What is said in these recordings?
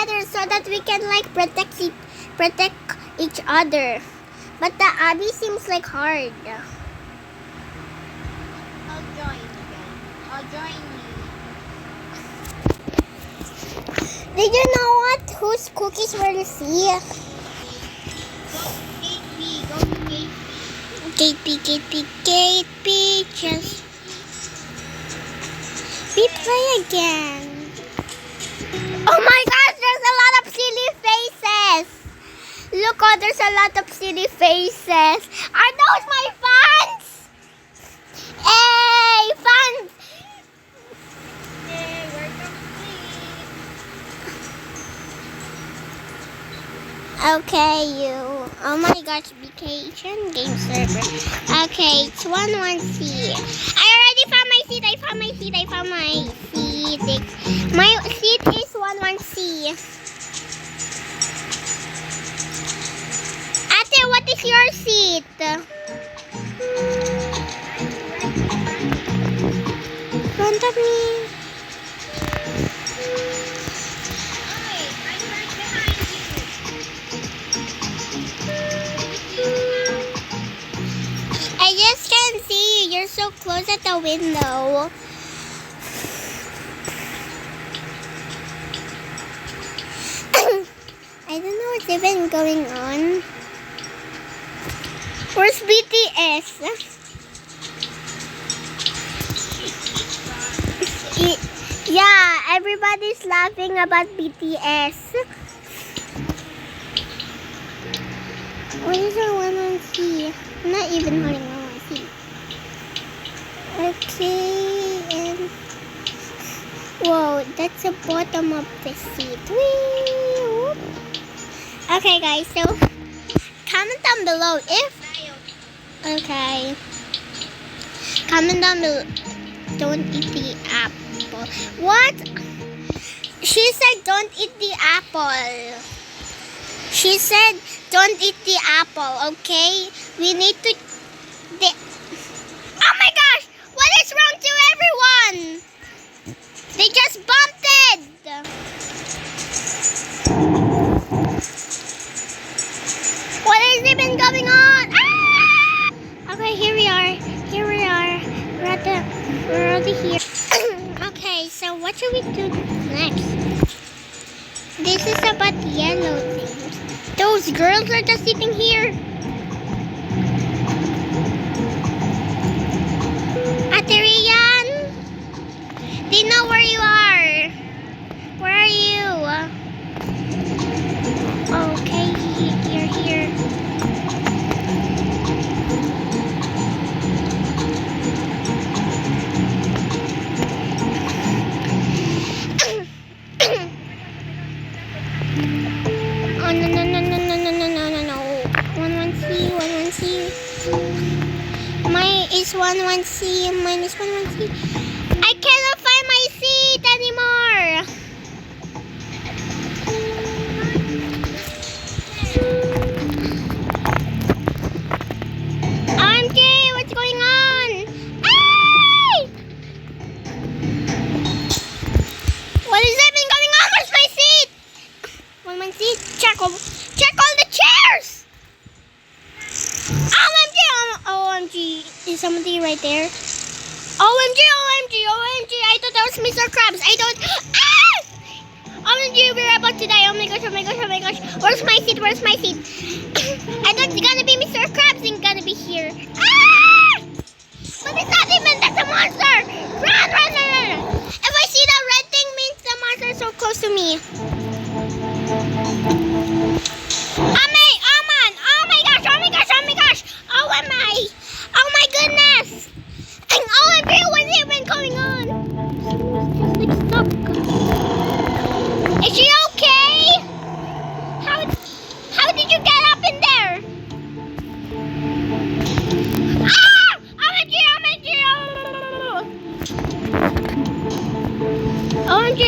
together so that we can like protect each other. But the Abby seems like hard. I'll join again. I'll join you. Did you know what? Whose cookies we'll see? Go to Gate B. Gate B. Just we play again. Oh my gosh, there's a lot of silly faces. Look, oh, there's a lot of silly faces. Are those my fans? Hey, fans! Yay, we're complete. Okay, you. Oh my gosh, vacation game server. Okay, it's 1-1C. I already found my seat. I found my seat. My seat is 1-1C. Ate, what is your seat? Front of me. Hey, I'm right behind you. I just can't see you. You're so close at the window. I don't know what's even going on. Where's BTS? Yeah, everybody's laughing about BTS. What is our 1-1C? I'm not even holding 1-1C. Okay, and whoa, that's the bottom of the seat. Whee! Whoop. Okay, guys, so comment down below if okay. Comment down below. Don't eat the apple. What? She said don't eat the apple. She said don't eat the apple, okay? We need to... Oh my gosh! What is wrong to everyone? They just bumped it! What is even going on? Ah! Okay, here we are. We're already here. Okay, so what should we do next? This is about yellow things. Those girls are just sitting here. Ate Rian, they know where you are. Where are you? Okay, you're here. Oh no. 1-1C. Mine is 1-1C. Mine is 1-1C. I cannot find my seat anymore. OMG, what's going on? Hey! What is even going on? Where's my seat? 1-1C. Check all the chairs. OMG, is somebody right there? OMG, I thought that was Mr. Krabs. I don't... Ah! OMG, we're about to die. Oh my gosh. Where's my seat? I thought it's gonna be Mr. Krabs and gonna be here. Ah! But it's not even, that's a monster! Run! If I see that red thing, means the monster is so close to me. Oh my goodness! And OMG, what's even going on? She was just like stuck. Is she okay? How did you get up in there? Ah! OMG! OMG,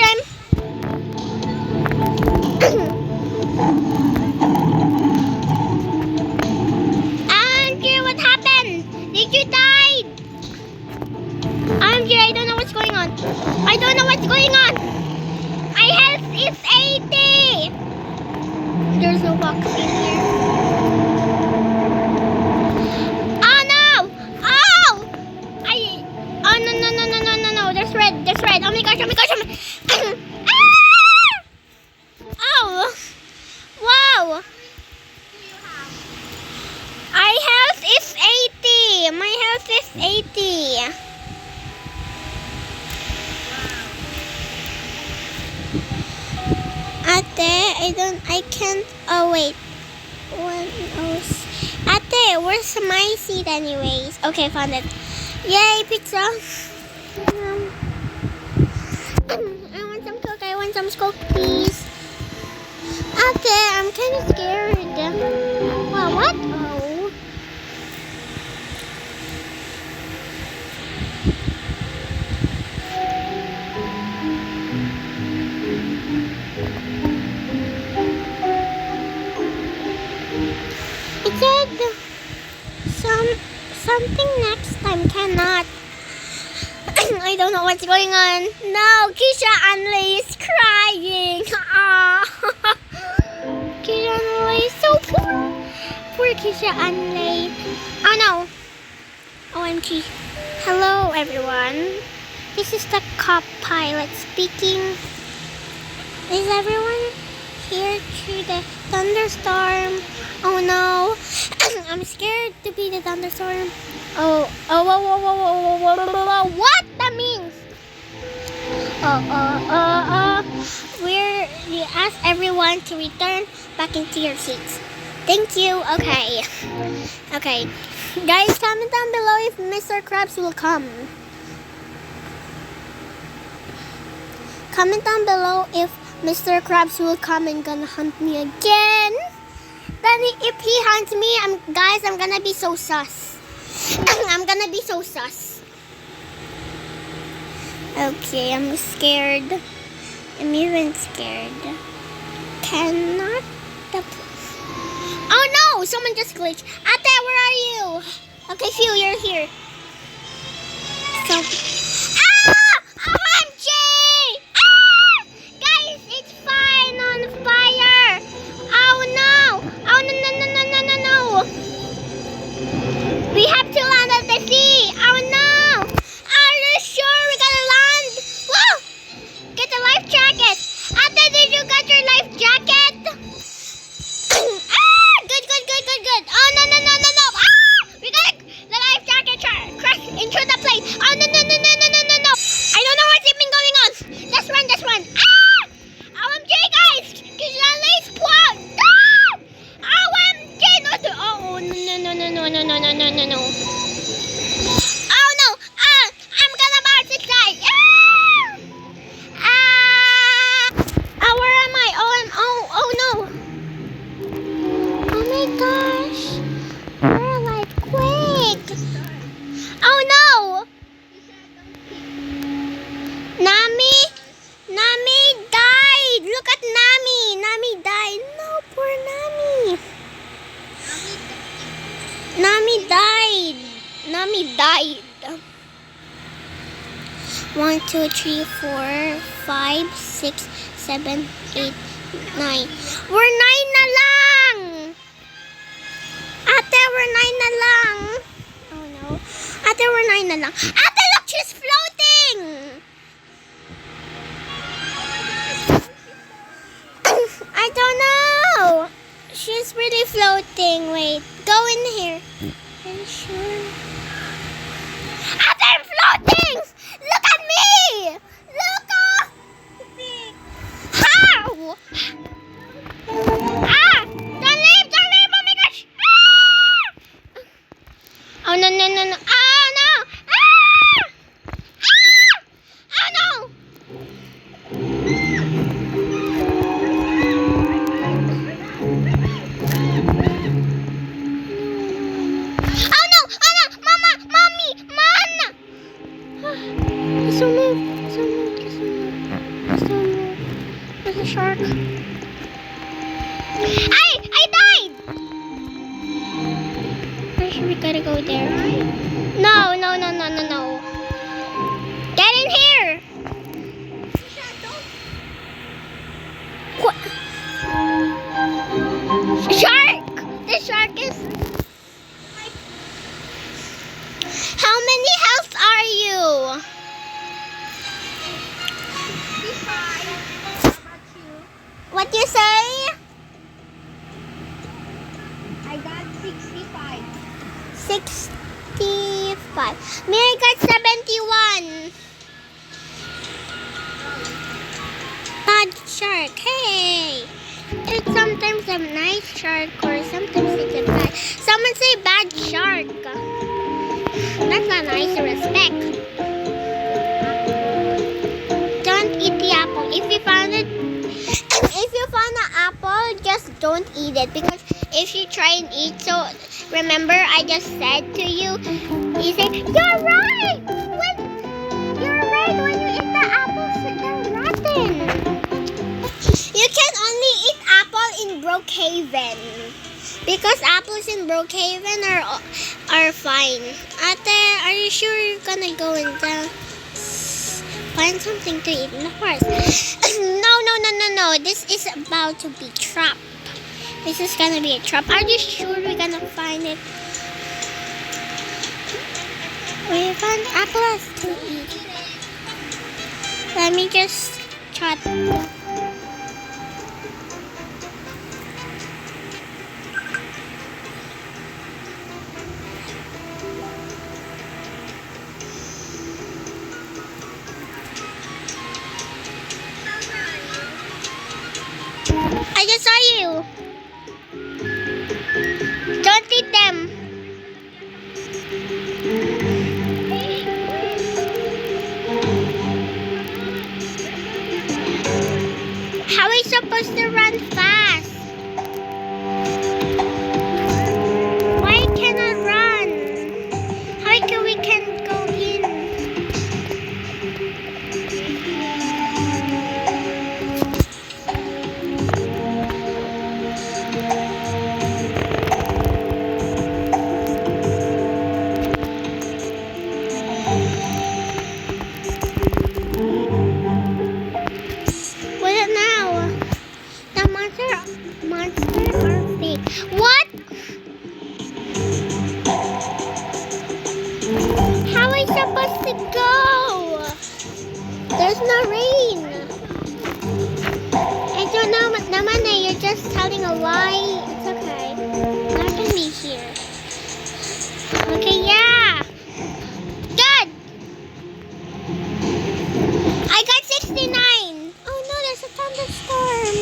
there's a box in here. Oh no! Oh! Oh no no no no no no no! There's red. There's red. Oh my gosh! Oh my gosh! Oh my... Ah! Oh! Wow! My health is 80. My health is 80. I can't, oh wait. Ate, where's my seat anyways? Okay, found it. Yay, pizza. I want some Coke, I want some Coke, please. Ate, I'm kind of scared. Well, what? Oh. It said something next time cannot. I don't know what's going on. No, Keisha Anley is crying. Keisha Anley is so poor. Poor Keisha Anley. Oh no. OMG. Hello everyone. This is the cop pilot speaking. Is everyone here through the thunderstorm? Oh no. I'm scared to be the thunderstorm. Oh, what that means? You ask everyone to return back into your seats. Thank you. Okay. Okay. Guys, comment down below if Mr. Krabs will come. Comment down below if Mr. Krabs will come and gonna hunt me again. Then if he hunts me, I'm gonna be so sus. I'm gonna be so sus. Okay, I'm scared. I'm even scared. Cannot. Oh no! Someone just glitched. Ate, where are you? Okay, Phil, you're here. So. OMG! Guys, it's fine on fire. Oh no! Oh no! We have to land at the sea. Oh no! Are you sure we're gonna land? Whoa! Get the life jacket. Ate, did you get your life jacket? Good. Oh no! We got the life jacket crash into the plane. Oh no! I don't know what's even going on. Just run. OMG, guys! Let's plug. OMG! No! Oh no! I'm gonna bounce this guy. Where am I? Oh no! Oh my gosh! We're like quick! Oh no! Nami died! Look at Nami! Nami died! No, poor Nami! Nami died! 1, 2, 3, 4, 5, 6, 7, 8, 9. We're 9 na lang! Ate, we're 9 na lang! Oh no. Ate, we're 9 na lang. Ate, look! She's floating! I don't know. She's really floating. Wait, go in here. Are you sure? I'm floating! Look at me! Look up! How? Don't leave! Oh my gosh! Oh no! Oh no! Oh no! There's a shark. I died! Where should we gotta go there? No. Get in here! What? 65. Mary got 71. Bad shark. Hey. It's sometimes a nice shark or sometimes it's a bad. Someone say bad shark. That's not nice to respect. Don't eat the apple. If you found an apple, just don't eat it, because if you try and eat, so remember I just said to you, you say you're right. You're right when you eat the apples, they're rotten. You can only eat apple in Brookhaven, because apples in Brookhaven are fine. Ate, are you sure you're gonna go and find something to eat in the forest? No. This is about to be trap. This is gonna be a trap. Are you sure we're gonna find it? We found apples to eat. Let me just try. I just saw you. Don't eat them. How are we supposed to run fast? Why can I run? How can we can go in? Monsters are fake. What? How are we supposed to go? There's no rain. I don't know, but naman you're just telling a lie. It's okay. Not gonna be here. Okay, yeah. Good. I got 69. Oh no, there's a thunderstorm.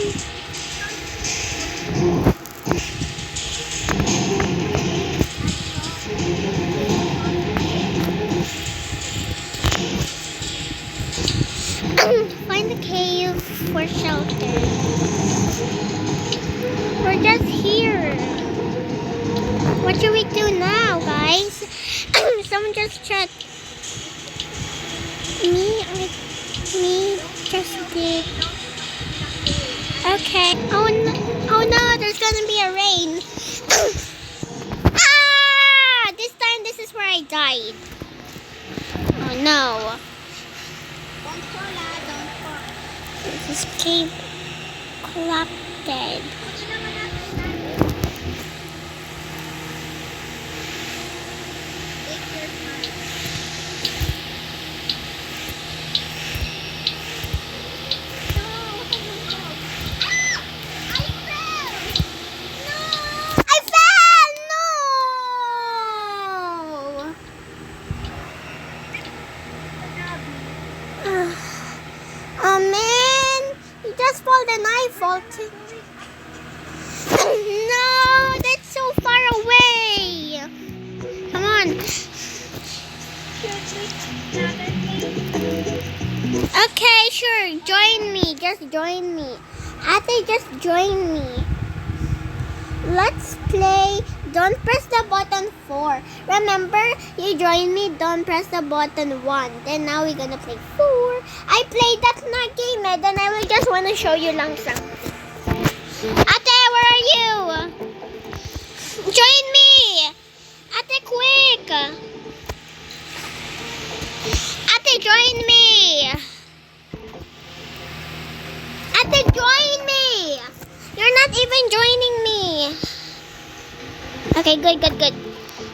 Find the cave for shelter. We're just here. What should we do now, guys? Someone just chat. Me just did. Okay. Oh no, there's gonna be a rain. Ah! This time, this is where I died. Oh no. This is cave collapsed. Oh man, you just fall and I fall too. No, that's so far away. Come on. Okay, sure. Join me. Just join me. Ate, just join me. Let's play. Don't press the button 4. Remember, you join me. Don't press the button 1. Then now we're gonna play 4. I played that na game eh. Then I will just wanna show you lang something. Ate, where are you? Join me. Ate, quick. Ate, join me. Ate, join me. You're not even joining me. Okay, good.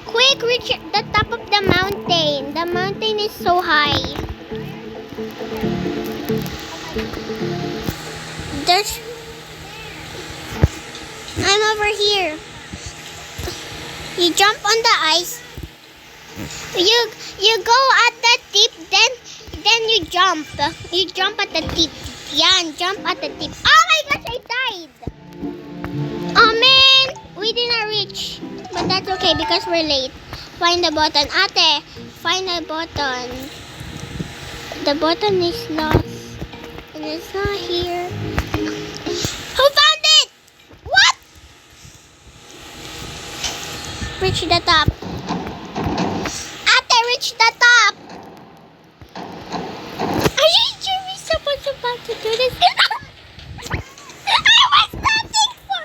Quick, reach the top of the mountain. The mountain is so high. I'm over here. You jump on the ice. You go at the tip, then you jump. You jump at the tip. Yeah, and jump at the tip. Oh my gosh, I died. Oh man, we didn't reach. But that's okay because we're late. Find the button. Ate, find the button. The button is lost. And it's not here. Who found it? What? Reach the top. Ate, reach the top. Are you sure we're supposed about to do this? I was nothing for.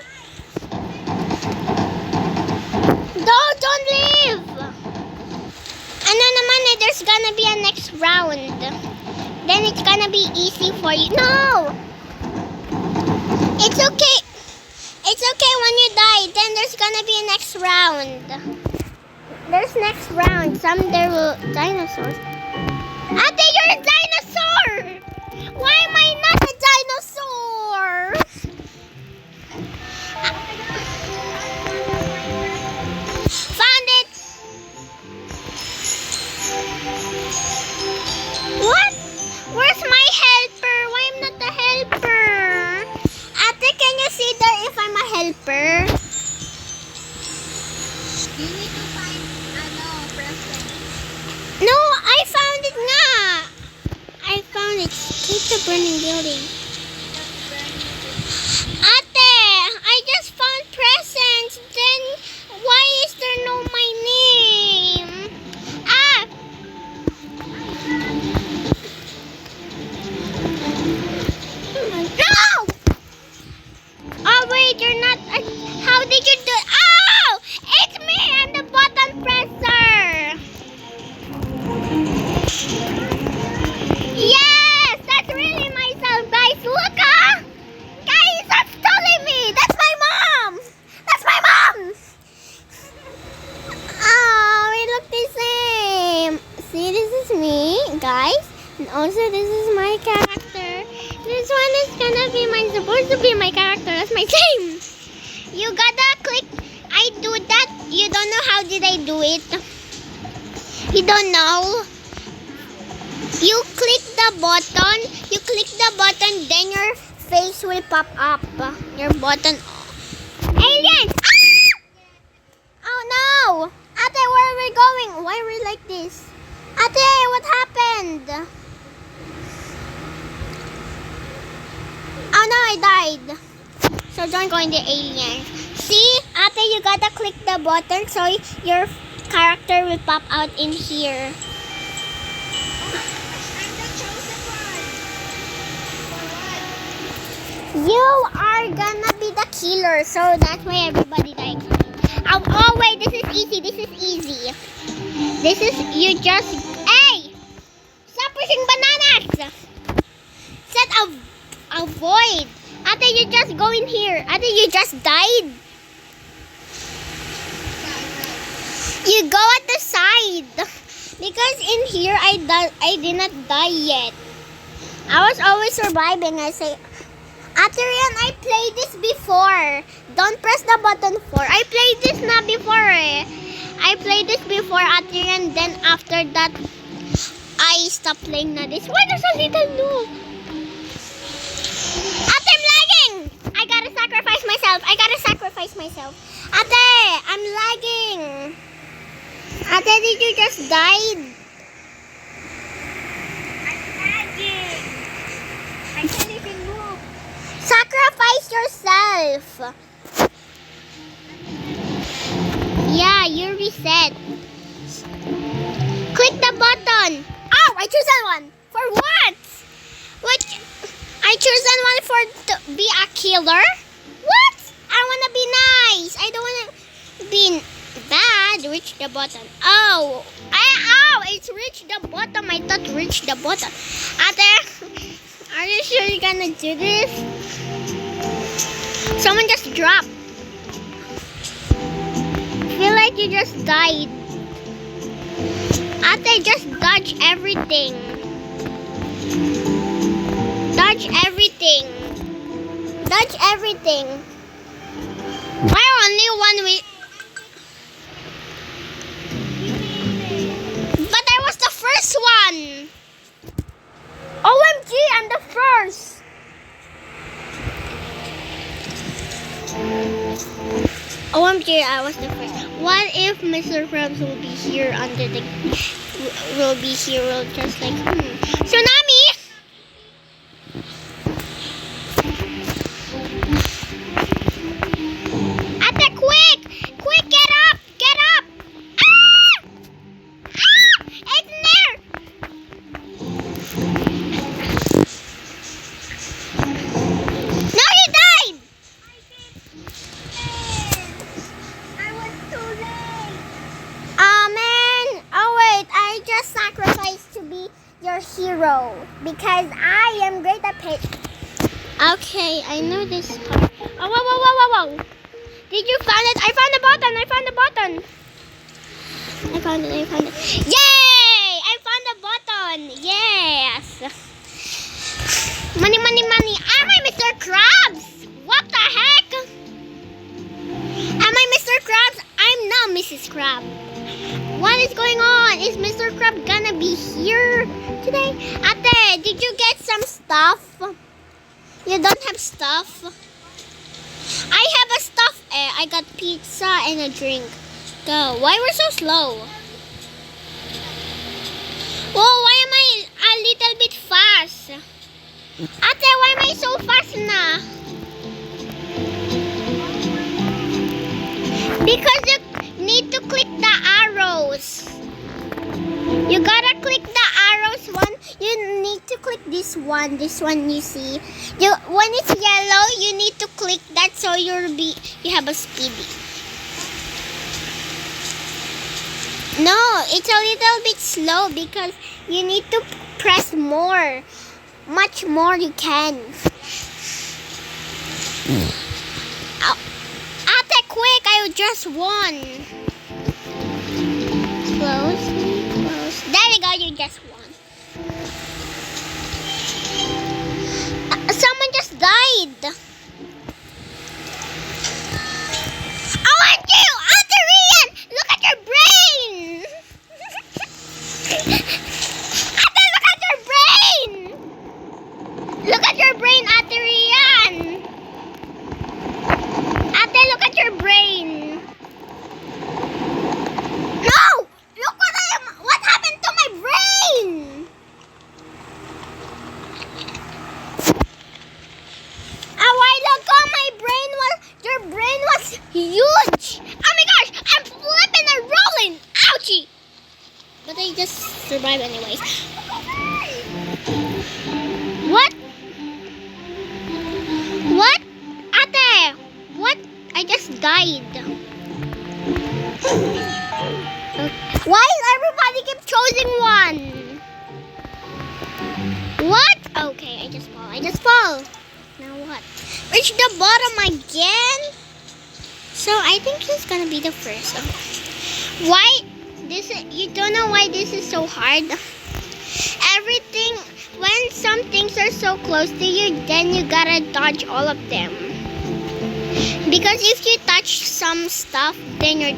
Don't leave. Ano naman eh, there's gonna be a next round. Then it's gonna be easy for you. No! It's okay. It's okay when you die. Then there's gonna be a next round. There's next round. There will dinosaurs. Ate, you're a dinosaur! Why am I not a dinosaur? Found it! What? Where's my helper? Why am not the helper? Ate, can you see there if I'm a helper? You need to find, present. No, I found it nga. I found it. Take the burning building. Ate, I just found presents. Then why is there no my name? Ah! No! Oh wait, you're not. How did you do? Oh! It's me! I'm the button presser! Yes! That's really myself, guys! Look ah! Guys, that's totally me! That's my mom! That's my mom! Oh, we look the same! See, this is me, guys. And also, this is my character. This one is gonna be supposed to be my character. That's my same. You gotta click. I do that. You don't know how did I do it? You don't know? You click the button. You click the button, then your face will pop up. Your button. Aliens! Ah! Oh no! Ate, where are we going? Why are we like this? Ate, what happened? Oh no, I died. So don't go in the aliens. See, Ate, you gotta click the button so your character will pop out in here. I'm the chosen one. For what? You are gonna be the killer, so that's why everybody dies. Oh wait, this is easy. This is easy. This is you just. Hey, stop pushing bananas. Set avoid. Ate, you just go in here. Ate, you just died. You go at the side. Because in here, I did not die yet. I was always surviving. I say, Aterian, I played this before. Don't press the button 4. I played this na before eh. I played this before, Aterian. Then after that, I stopped playing na this. Why there's a little noob? Ate, I'm lagging. I gotta sacrifice myself. Ate, I'm lagging. Ate, did you just die? I'm lagging. I can't even move. Sacrifice yourself. Yeah, you reset. Click the button. Oh, I choose that one. For what? What? I choose that one for to be a killer? What? I want to be nice. I don't want to be bad. Reach the button. Oh, it's reach the bottom. I thought reach the bottom. Ate, are you sure you're gonna do this? Someone just dropped. Feel like you just died. Ate, just dodge everything. Dodge everything. Dodge everything. Why only one way? this one. OMG, I'm the first. OMG, I was the first. What if Mr. Krabs will be here under the... will be here, will just like... Tsunami! Ate, quick! Quick, get up! Get up! Ah! Ah! It's in there! No, you died! I was too late. Oh man! Oh wait, I just sacrificed to be your hero because I am great at it. Okay, I know this part. Oh, whoa, whoa, whoa, whoa, whoa! Did you find it? I found the button! I found the button! I found it! I found it! Yay! I found the button! Yes! Money, money, money! Am I Mr. Krabs? What the heck? Am I Mr. Krabs? I'm not Mrs. Krab. What is going on? Is Mr. Krab gonna be here today? Ate, did you get some stuff? You don't have stuff? I have a stuff. I got pizza and a drink. Go. Why we're so slow? Whoa, why am I a little bit fast? Ate, why am I so fast na? Because you need to click the arrows. You gotta click the arrows one. You need to click this one you see. When it's yellow, you need to click that so you have a speedy. No, it's a little bit slow because you need to press more. Much more you can. Oh. Ate, quick, I just won. Close. There you go, you just won. Someone just died. OMG, Auntie Rian, look at your brain. Ate, look at your brain. Look at your brain, Auntie Rian. Ate, look at your brain. No! Look what happened to my brain? A while ago, your brain was huge. Oh my gosh, I'm flipping and rolling. Ouchie! But I just survived anyways. What? What? Ate, what? I just died. Why is everybody keep choosing one? What? Okay, I just fall. Now what? Reach the bottom again? So I think he's gonna be the first. Why? You don't know why this is so hard? Everything, when some things are so close to you, then you gotta dodge all of them. Because if you touch some stuff, then you're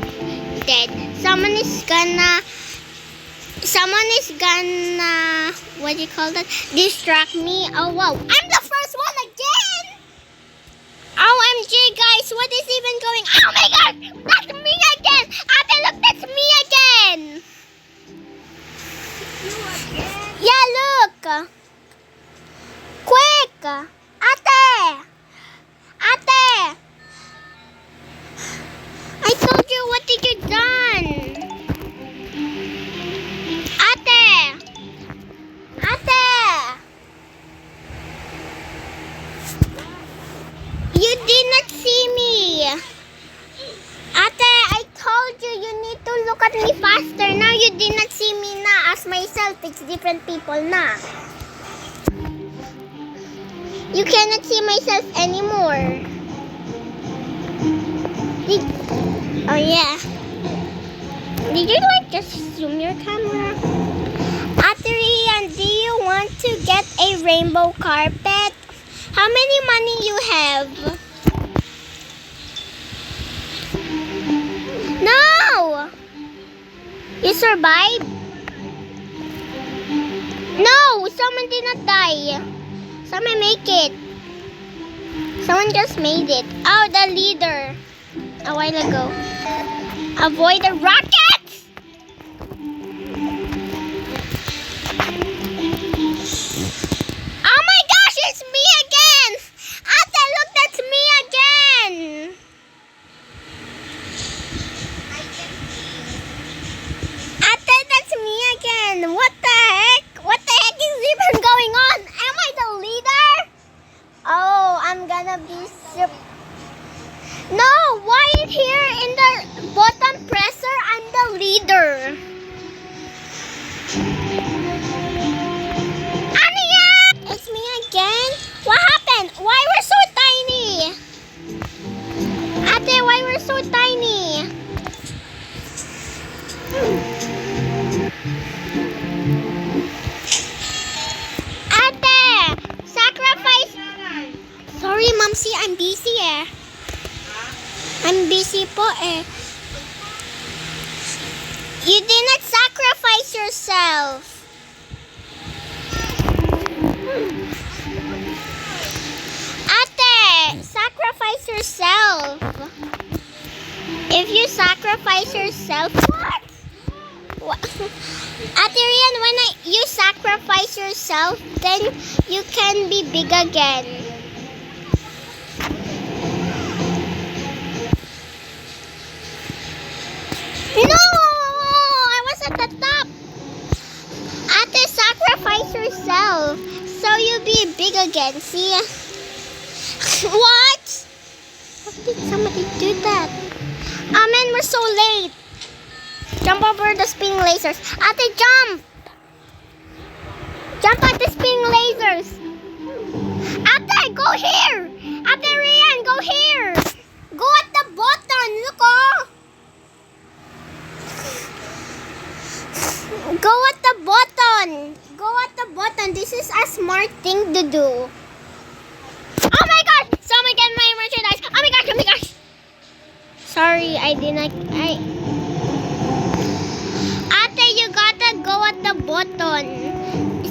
dead. Someone is gonna, what do you call that? Distract me. Oh wow, I'm the first one again! OMG guys, what is even going? Oh my god, that's me again! Ate, look, that's me again! You again? Yeah, look! Quick! Ate! Ate! I told you, what did you done? Ate! Ate! You did not see me. Ate, I told you, you need to look at me faster. Now you did not see me na. As myself, it's different people na. You cannot see myself anymore. Oh yeah. Did you like just zoom your camera? Ate Rian, do you want to get a rainbow carpet? How many money you have? No! You survived? someone did not die. Someone make it. Someone just made it. Oh, the leader. A while ago. Avoid the rockets! Oh my gosh, it's me again! Ate, look, that's me again! Ate, that's me again! What the heck? What the heck is even going on? Am I the leader? Oh, I'm gonna be super... No, why here in the bottom presser, I'm the leader? Ania! It's me again? What happened? Why we're so tiny? Ate, why we're so tiny? Ate! Sacrifice! Sorry, Mamsi, I'm busy eh. I'm busy po eh. You did not sacrifice yourself. Ate, sacrifice yourself. If you sacrifice yourself, what? Ate Rian, when you sacrifice yourself, then you can be big again. No! I was at the top. Ate, sacrifice yourself so you'll be big again. See? What? How did somebody do that? Oh man, we're so late. Jump over the spinning lasers. Ate, jump! Jump at the spinning lasers. Ate, go here! Ate Rian, go here! Go at the button. Look, oh! Go at the button. Go at the button. This is a smart thing to do. Oh my gosh! Someone get my merchandise. Oh my gosh! Oh my gosh! Sorry, I did not. Ate, you gotta go at the button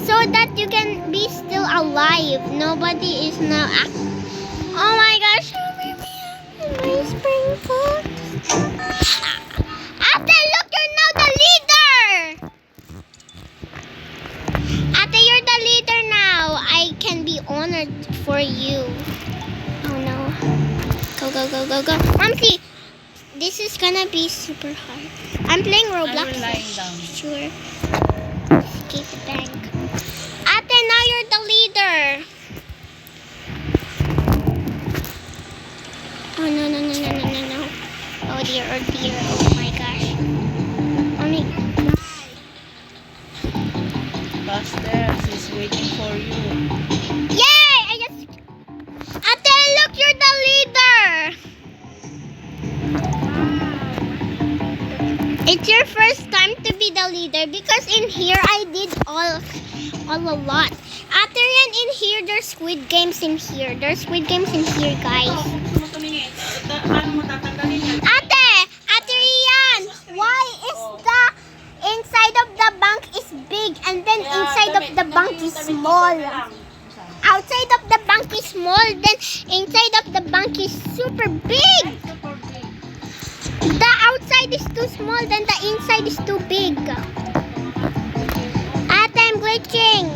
so that you can be still alive. Nobody is now. Oh my gosh! My spring food. Ate, look! You're now the leader. Ate, you're the leader now. I can be honored for you. Oh no. Go, go, go, go, go. Mamsi, this is gonna be super hard. I'm playing Roblox. I'm lying down. Sure. Escape the bank. Ate, now you're the leader. Oh no, no, no, no, no, no, no. Oh dear, oh dear. Oh my gosh. Oh my. Buster, she's waiting for you. Yay! Ate, look, you're the leader. It's your first time to be the leader because in here I did all a lot. Ate Rian, in here there's Squid Games in here. There's Squid Games in here, guys. Ate Rian, why is the inside of the bank is big and then inside of the bank is small? Outside of the bank is small, then inside of the bank is super big. The outside is too small, then the inside is too big. Ate, I'm glitching.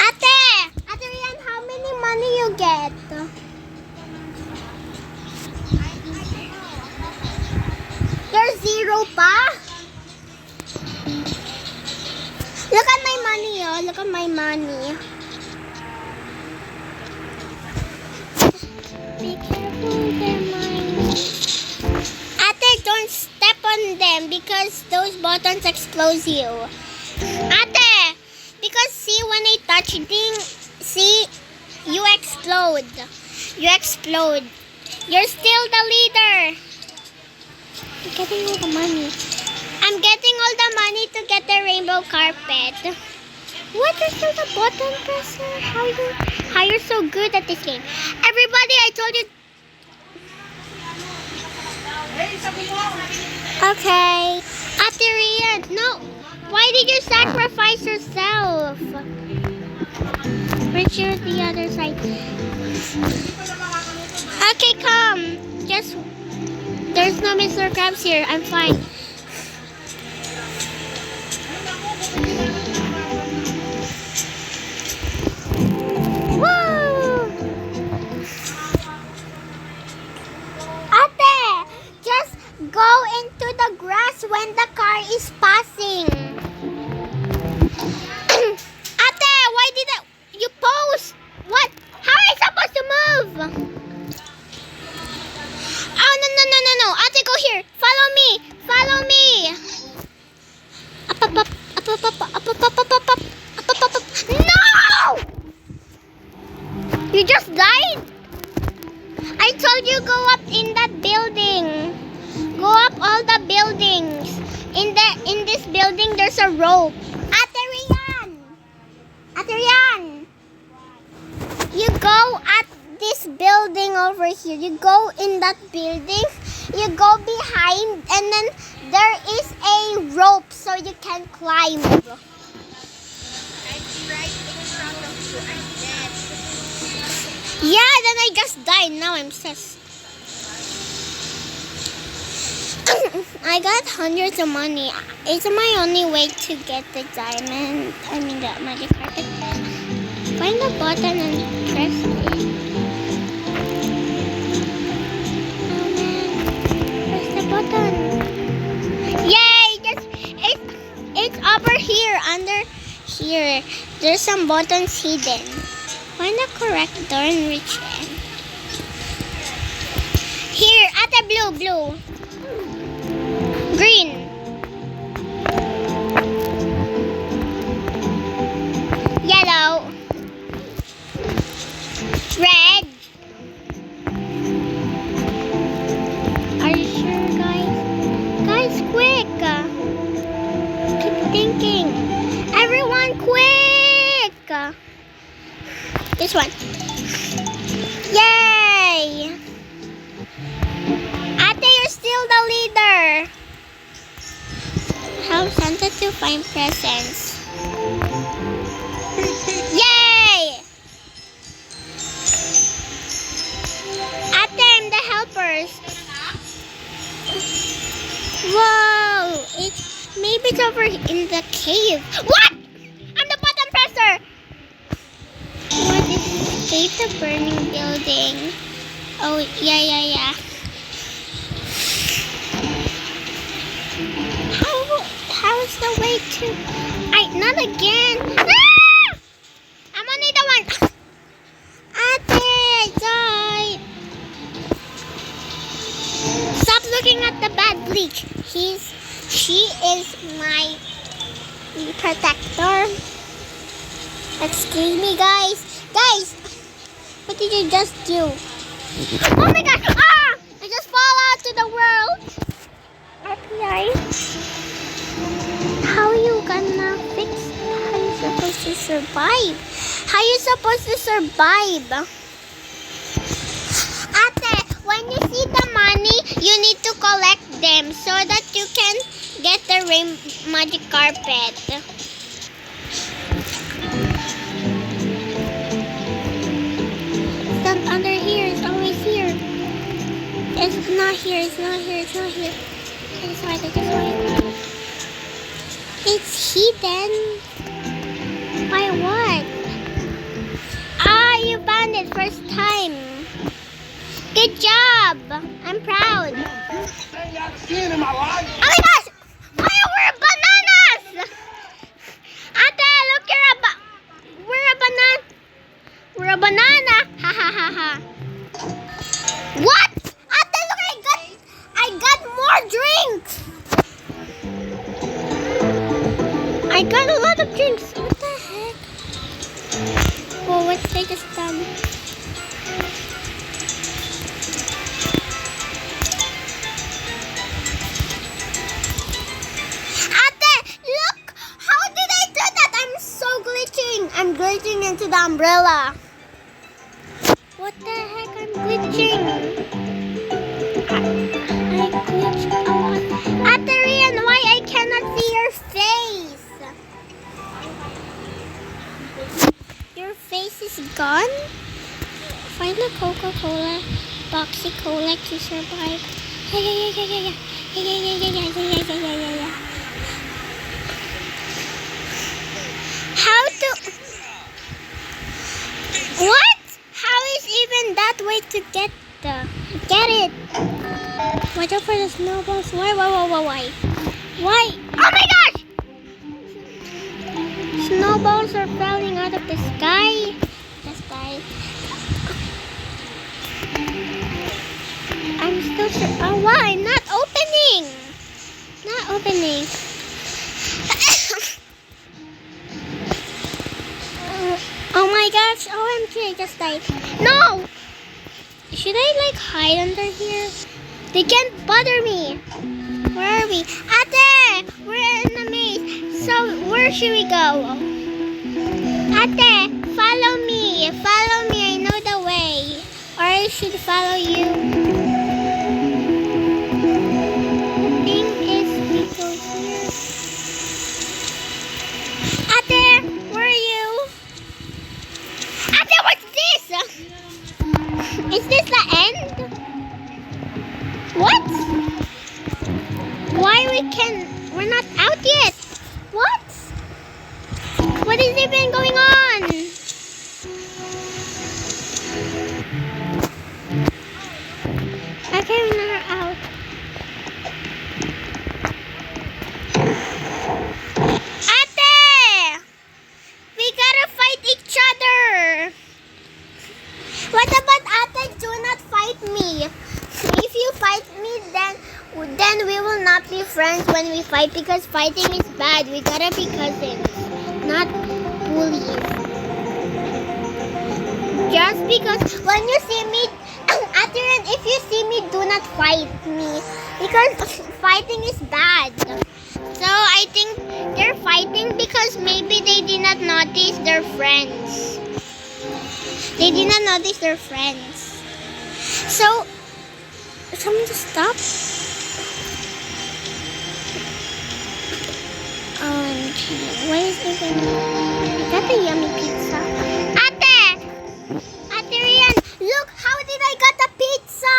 Ate Rian, how many money you get? You're zero pa? Look at my money, oh. Look at my money. Be careful, they're mine. Ate, don't step on them because those buttons explode you. Ate, because see when I touch thing, see, you explode. You explode. You're still the leader. I'm getting all the money. I'm getting all the money to get the rainbow carpet. What is the button presser? How you're so good at this game? Everybody, I told you. Okay. Ate Rian, no. Why did you sacrifice yourself? Where's your the other side? Okay, come. Just there's no Mr. Krabs here. I'm fine. Woo! Ate, just go into the grass when the car is passing. Ate, why did you pose? What? How are you supposed to move? Oh, no. Ate, go here. Follow me. Follow me. Up. No! You just died? I told you go up in that building. Go up all the buildings. In this building there's a rope. Ate Rian. You go at this building over here. You go in that building. You go behind and then there is a rope so you can climb. I'm right in front of you. I'm dead. Yeah, then I just died. Now I'm sus. I got hundreds of money. It's my only way to get the diamond. I mean the magic carpet. Find the button and press it. Oh man. Press the button. Yay! It's over here, under here. There's some buttons hidden. Find the correct door and reach it. Here, at the blue. Green. Yellow. Red. Are you sure, guys? Guys, quick. Keep thinking. Everyone, quick. This one. Yay! Ate, you're still the leader. Help Santa to find presents. Yay! Ate, I'm the helpers. Whoa! Maybe it's over in the cave. What? I'm the button presser. What is escape the burning building? Oh, yeah. How is the way to... not again. Ah! I'm only the one. Ate, I died. Stop looking at the bad bleach. She is my protector. Excuse me, guys. Guys, what did you just do? Oh my gosh! Ah! I just fall out to the world. FBI. How you gonna fix? How you supposed to survive? How you supposed to survive? Ate, when you see the money, you need to collect them so that you can get the magic carpet. It's under here. It's always here. It's not here. It's not here. It's right. It's hidden. By what? Ah, you found it first time. Good job. I'm proud. Oh my gosh! Why we're bananas? Ate, look, we're a banana. We're a banana. Ha ha ha ha. What? Ate, look, I got more drinks. I got a lot of drinks. What the heck? Whoa, what's I just done? Ate, look! How did I do that? I'm so glitching. I'm glitching into the umbrella. What the heck? I'm glitching. I glitched a lot. Ate Rian, why I cannot see your face? want a Coca-Cola, Boxy Cola to survive. Yeah. How to... What? How is even that way to get it? Watch out for the snowballs. Why? Why? Oh my gosh! Snowballs are falling out of the sky. I'm still sure. Oh, why? Not opening. Oh my gosh. OMG, I just died. No! Should I like hide under here? They can't bother me. Where are we? Ate! We're in the maze. So, where should we go? Ate, follow me. I know the way. Or I should follow you. Thing is, we go here. Ate, where are you? Ate, what's this? Is this the end? What? Why we're not out yet? What? What is even going on? Okay, we're not out. Ate! We gotta fight each other. What about Ate? Do not fight me. If you fight me, then we will not be friends when we fight because fighting is bad. We gotta be cousins, not bullies. Just because when you see me, Ate, if you see me, do not fight me because fighting is bad. So I think they're fighting because maybe they did not notice their friends. So, someone just stop. OMG, what is even... Is that a yummy pizza? Ate! Ate Rian, look, how did I get the pizza?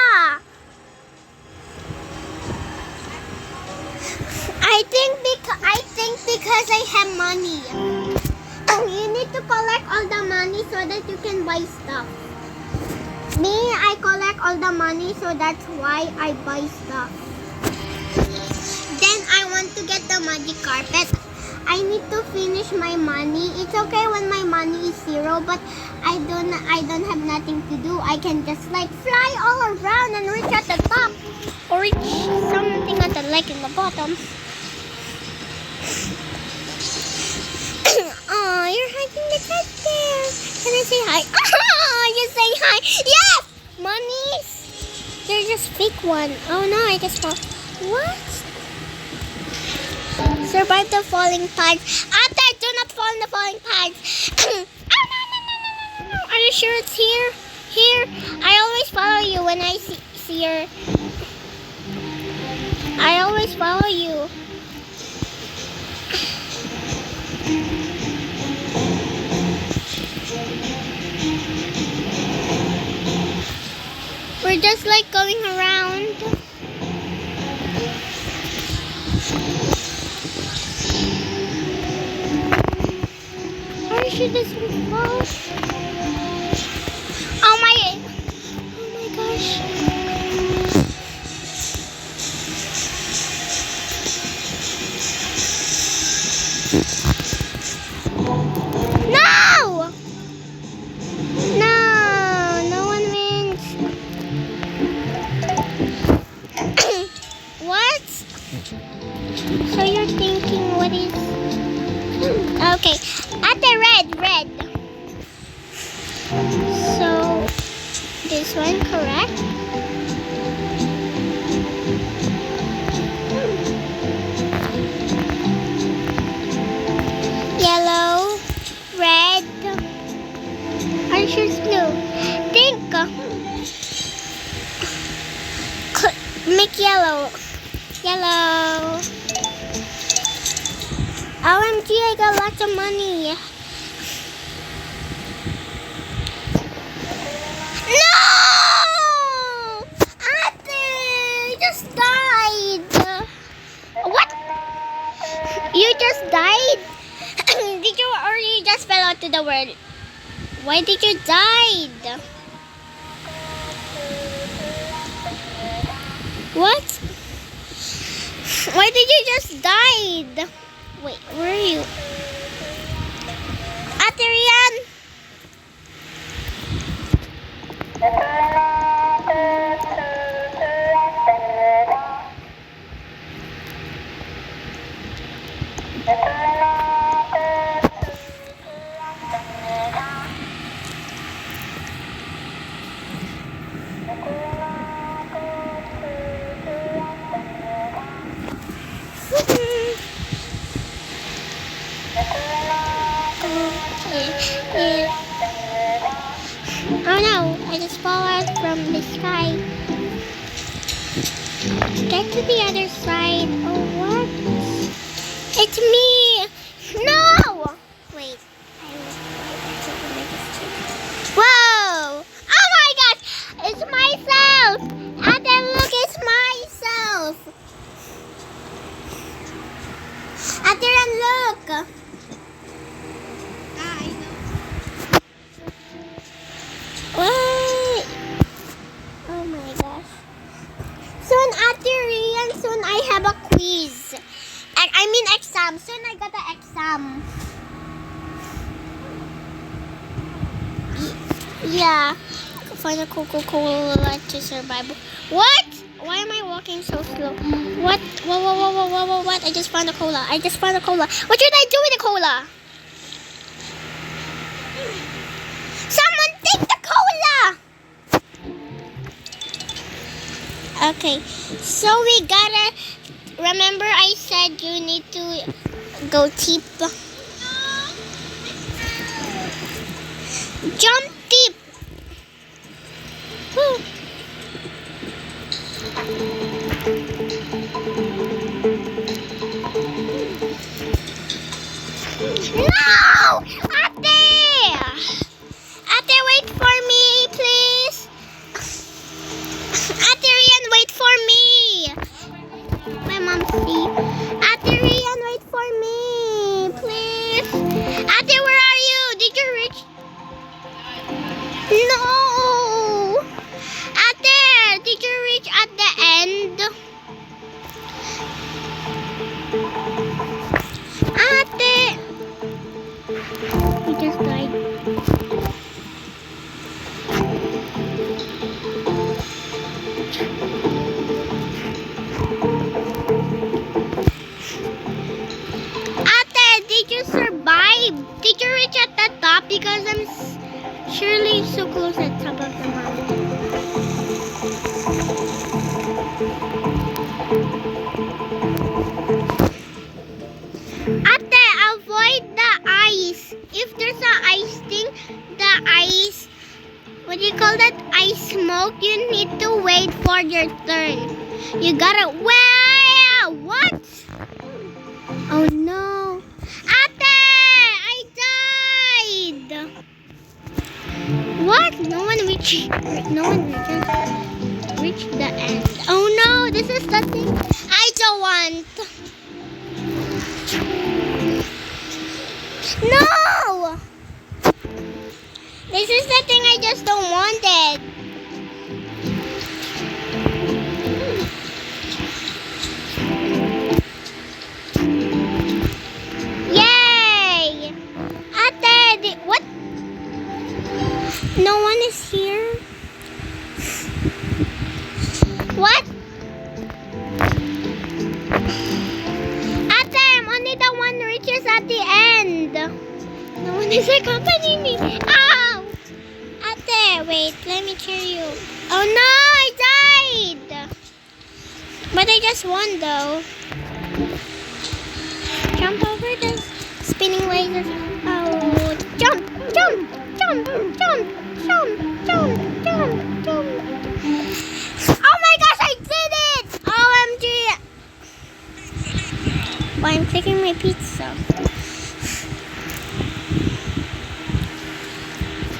I think because I have money. You need to collect all the money so that you can buy stuff. Me, I collect all the money, so that's why I buy stuff. Then I want to get the magic carpet. I need to finish my money. It's okay when my money is 0, but I don't have nothing to do. I can just like fly all around and reach at the top or reach something at the leg in the bottom. Oh, you're hiding the cat there. Can I say hi? Oh, you say hi. Yes! Monies. They're just fake one. Oh no, I just fall. What? Survive the falling pads. Ate, do not fall in the falling pads. Oh no. Are you sure it's here? Here. I always follow you when I see her. I always follow you. We're just like going around. Or should this one fall? Oh my gosh. No! No one wins. What? So you're thinking what is... Okay, at the red. So this one, correct? Yellow, red. Are you sure it's blue? Think. Make yellow. OMG, I got lots of money. No! Ate! You just died. What? You just died? Did you or you just fell out to the world? Why did you die? What? Why did you just died? Wait, where are you? Ate Rian! Oh no, I just fall out from the sky. Get to the other side. Oh, what? It's me! No! Wait. Whoa! Oh my gosh! It's myself! And then look, it's myself! And then look! Wait! Oh my gosh. Soon after Rian, soon I have a quiz. I mean exam. Soon I got an exam. Yeah. Find a Coca-Cola to survive. What? Why am I walking so slow? What? Whoa, what? I just found a cola. What should I do with the cola? Someone take the cola! Okay, so we gotta remember I said you need to go deep. Jump deep. Woo. No! Ate, wait for me, please. Ate Rian, wait for me. My mom see. Ate Rian, wait for me, please. Ate, where are you? Did you reach? No. Ate, did you reach at the end? Ate. He just died. Did you survive? Did you reach at the top? Because I'm surely so close at top of the mountain. Ate, avoid the ice. If there's an ice thing, the ice, what do you call that? Ice smoke, you need to wait for your turn. You gotta, wow, what? Oh no. What? No one reached the end. Oh no, this is the thing I don't want. No! This is the thing I just don't want it. Yay! Ate, what? No one is here. What? Ate, I'm only the one who reaches at the end. No one is accompanying me. Ow! Ate, wait, let me cheer you. Oh no, I died. But I just won though. Jump over the spinning lasers. Oh, jump, jump, jump, jump. Jump. Oh my gosh, I did it! OMG! Well, I'm taking my pizza.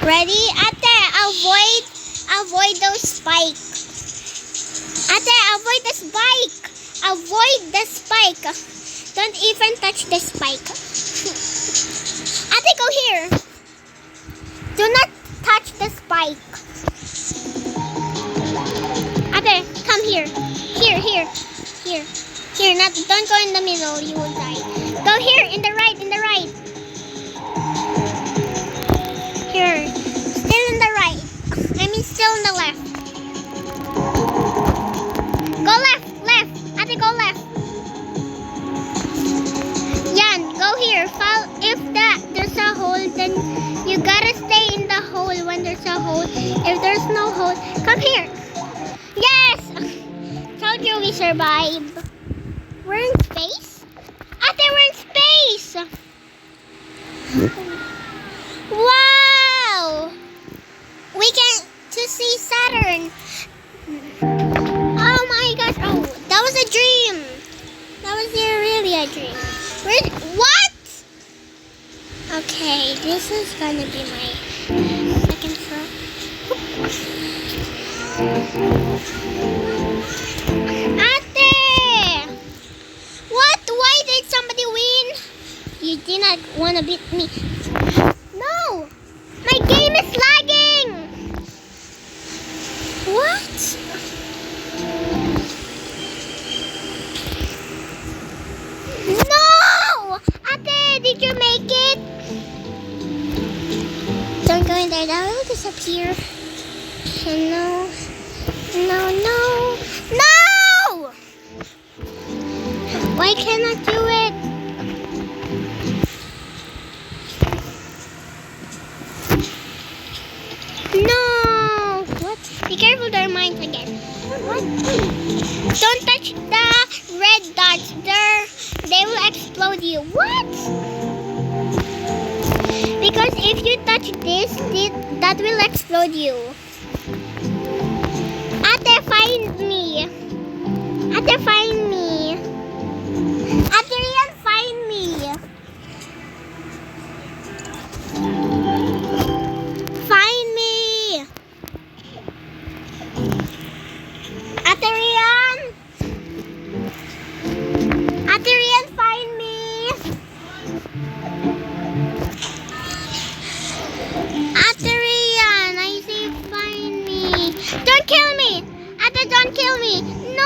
Ready? Ate, avoid avoid those spikes. Ate, avoid the spike. Avoid the spike. Don't even touch the spike. Ate, go here. Do not touch the spike. Ate, come here. Here. Here, don't go in the middle, you will die. Go here, in the right. Here, still in the right. I mean, still in the left. Go left. Ate, go left. Yan, go here. If there's a hole, then you gotta stay in the hole when there's a hole. If there's no hole, come here. Yes! Told you we survived. We're in space? Ate, we're in space! Wow! We get to see Saturn. Oh my gosh. Oh, that was a dream. That was really a dream. What? Okay, this is gonna be my second floor. Ate! What? Why did somebody win? You did not want to beat me. No! My game is lagging! What? No! Ate, did you make it? Don't go in there, that will disappear. No! Why can't I do it? No! What? Be careful, there are mines again. What? Don't touch the red dots. They will explode you. What? Because if you touch this, that will explode you. Ate, find me. Ate, find me. Adrian, find me. Find me. Adrian. Adrian, find me. Adrian, I say find me. Don't kill me. Ate, don't kill me. No.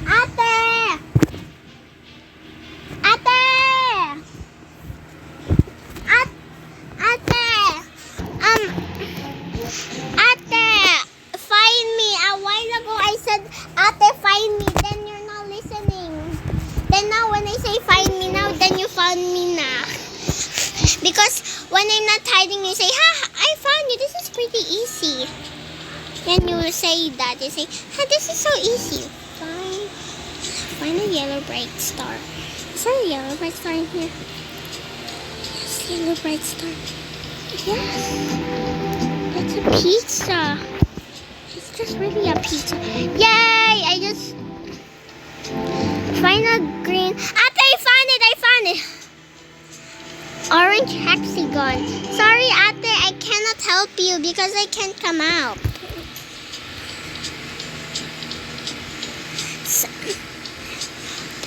Ate! Ate! Find me. A while ago I said, Ate, find me. Then you're not listening. Then now when I say find me now, then you found me na. Because when I'm not hiding, you say, ha, I found you. This is pretty easy. Then you will say that. You say, ha, this is so easy. Find a yellow bright star. Is there a yellow bright star in here? Yes, yellow bright star. Yes. It's a pizza. It's just really a pizza. Yay! I just find a green. Ate, I found it. Orange hexagon. Sorry, Ate, I cannot help you because I can't come out.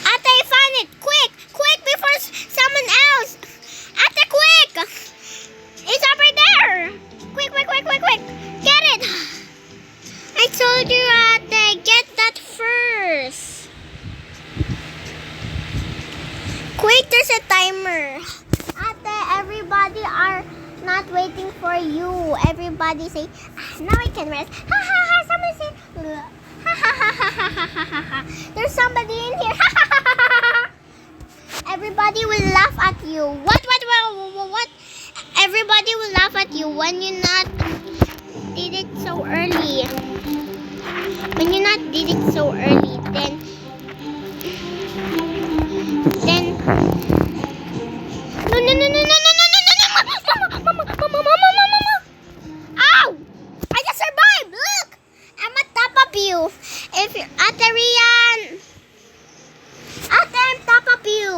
Ate, I found it! Quick before someone else! Ate, quick! It's over there! Quick! Get it! I told you, Ate, get that first. Quick, there's a timer. Ate, everybody are not waiting for you. Everybody say, now I can rest. Ha ha ha! Someone say, ha ha ha ha ha ha ha. There's somebody in here. Ha ha ha ha. Everybody will laugh at you. What? Everybody will laugh at you when you not did it so early. When you not did it so early, then Mama. Ow! I just survived. Look, I'm on top of you. If you're Ate Rian, Ate, I'm top of you.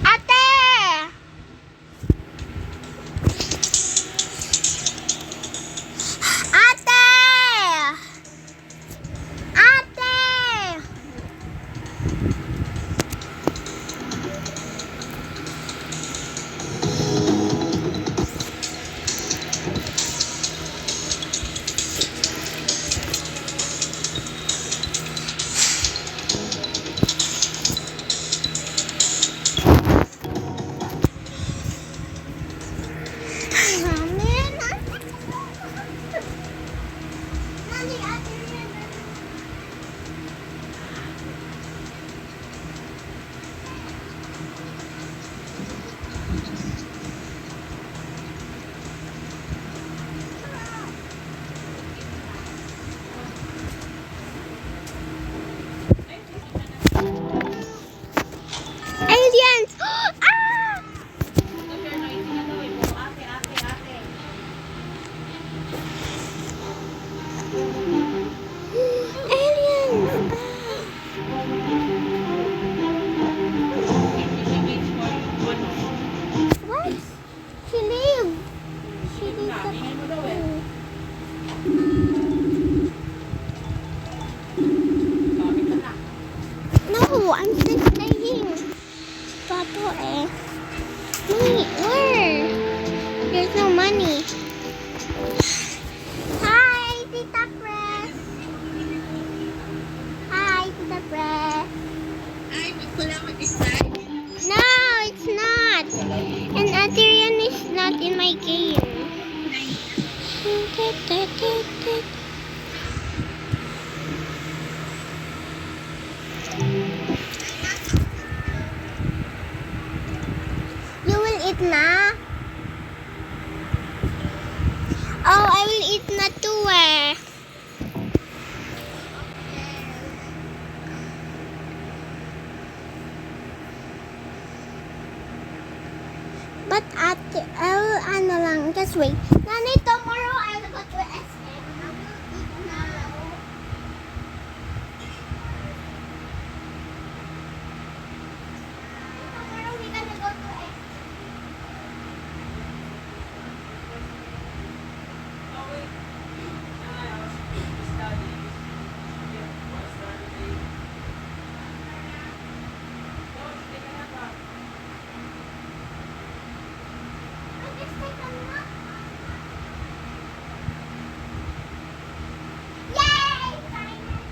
Ate! There's no money. Hi, Tita Press. Hi, Tita Press. Ay, wala mag-start. No, it's not. And Adrian is not in my game. You will eat na? Oh, I will eat na too eh. But ano lang, just wait. Nani, tomorrow I will go to SM. I will eat now. Tomorrow we gonna go to SM. Let's take a nap. Yay! Finally,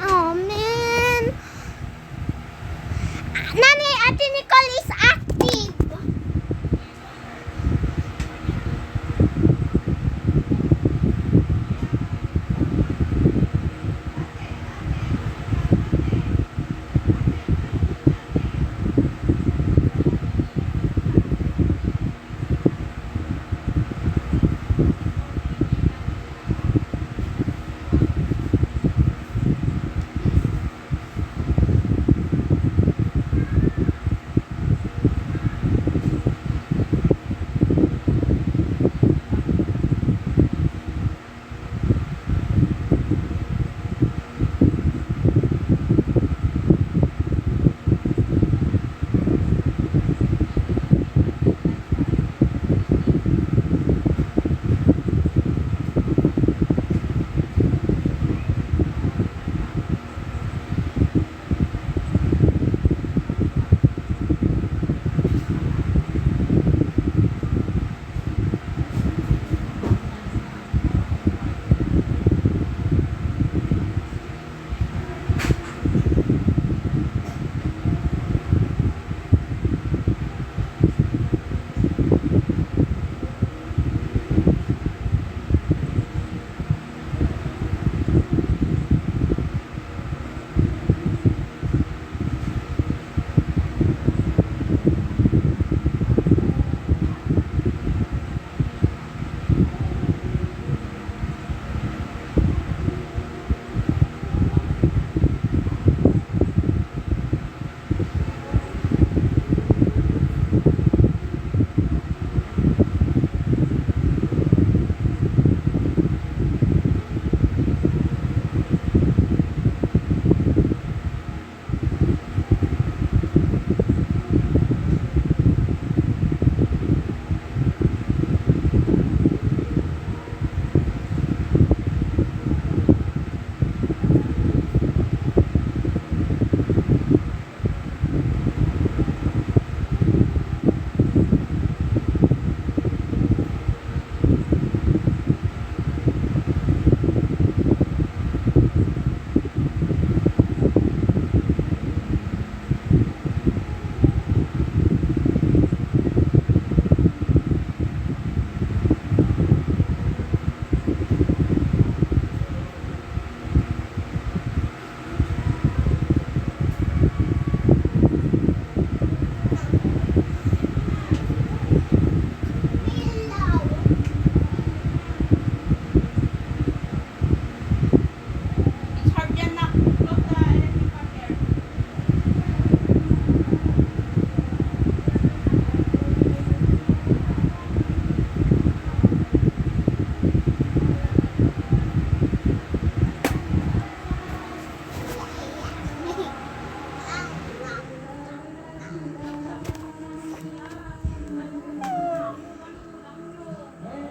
Oh man. Nani, Ate Nicole.